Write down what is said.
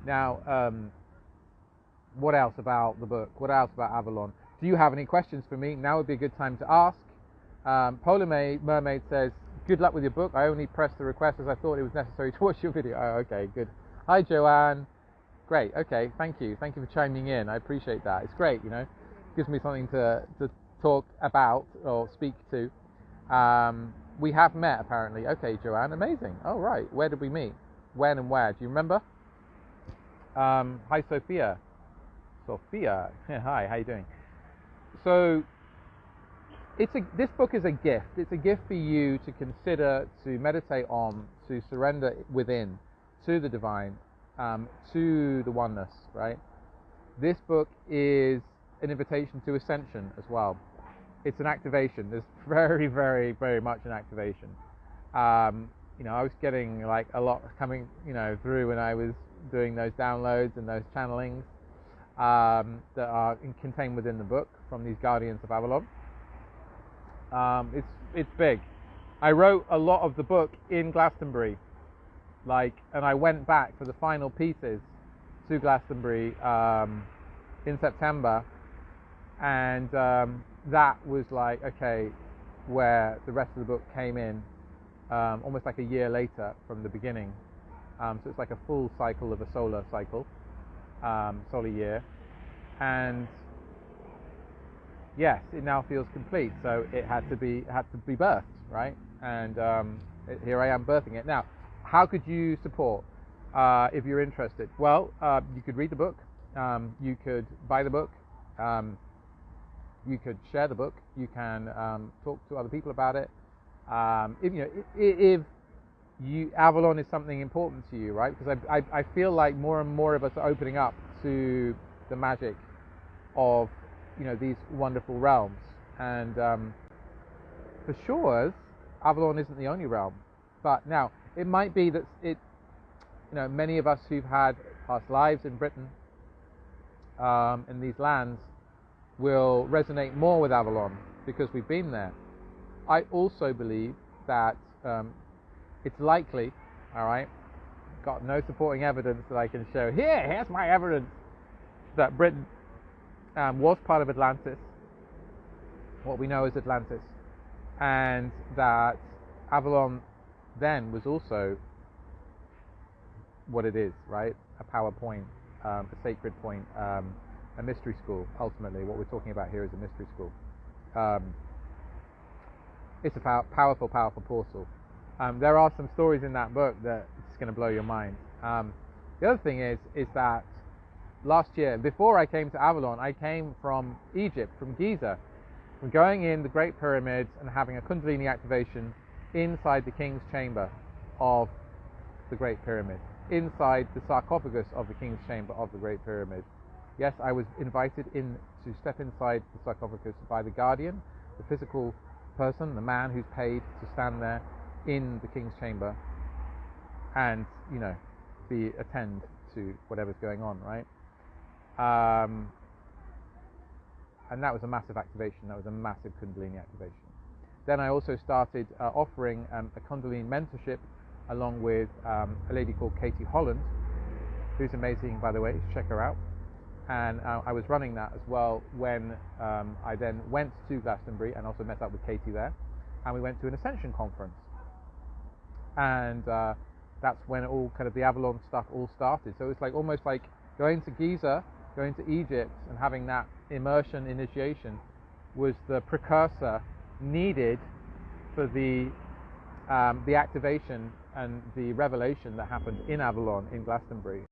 Now, what else about the book? What else about Avalon? Do you have any questions for me? Now would be a good time to ask. Polar Mermaid says, good luck with your book. I only pressed the request as I thought it was necessary to watch your video. Oh, okay, good. Hi, Joanne. Great, okay, thank you. Thank you for chiming in. I appreciate that. It's great, gives me something to talk about or speak to. We have met, apparently. Okay, Joanne, amazing. Oh, right. Where did we meet? When and where? Do you remember? Hi, Sophia. Hi, how you doing? So, this book is a gift. It's a gift for you to consider, to meditate on, to surrender within, to the divine, to the oneness, right? This book is an invitation to ascension as well. It's an activation. There's very, very, very much an activation. I was getting like a lot coming, through when I was doing those downloads and those channelings that are contained within the book from these guardians of Avalon. It's big. I wrote a lot of the book in Glastonbury, and I went back for the final pieces to Glastonbury in September, and that was where the rest of the book came in, almost like a year later from the beginning. So it's like a full cycle of a solar cycle, solar year, and yes, it now feels complete. So it had to be birthed, right? And here I am birthing it now. How could you support if you're interested? Well, you could read the book, you could buy the book, you could share the book, you can talk to other people about it. If Avalon is something important to you, right? Because I feel like more and more of us are opening up to the magic of these wonderful realms, and for sure, Avalon isn't the only realm. But now it might be that many of us who've had past lives in Britain, in these lands, will resonate more with Avalon because we've been there. I also believe that it's likely, all right, got no supporting evidence that I can show. Here's my evidence that Britain was part of Atlantis, what we know as Atlantis, and that Avalon then was also what it is, right? A power point, a sacred point, a mystery school. Ultimately, what we're talking about here is a mystery school. It's a powerful portal. There are some stories in that book that it's going to blow your mind. The other thing is that last year, before I came to Avalon, I came from Egypt, from Giza, from going in the Great Pyramids and having a Kundalini activation inside the King's Chamber of the Great Pyramid, inside the sarcophagus of the King's Chamber of the Great Pyramid. Yes, I was invited in to step inside the sarcophagus by the guardian, the physical person, the man who's paid to stand there in the King's Chamber and, attend to whatever's going on, right? And that was a massive activation. That was a massive Kundalini activation. Then I also started offering a Kundalini mentorship along with a lady called Katie Holland, who's amazing, by the way. Check her out. And I was running that as well when I then went to Glastonbury and also met up with Katie there. And we went to an Ascension conference. And that's when all kind of the Avalon stuff all started. So it's almost like going to Giza, going to Egypt, and having that immersion initiation was the precursor needed for the activation and the revelation that happened in Avalon in Glastonbury.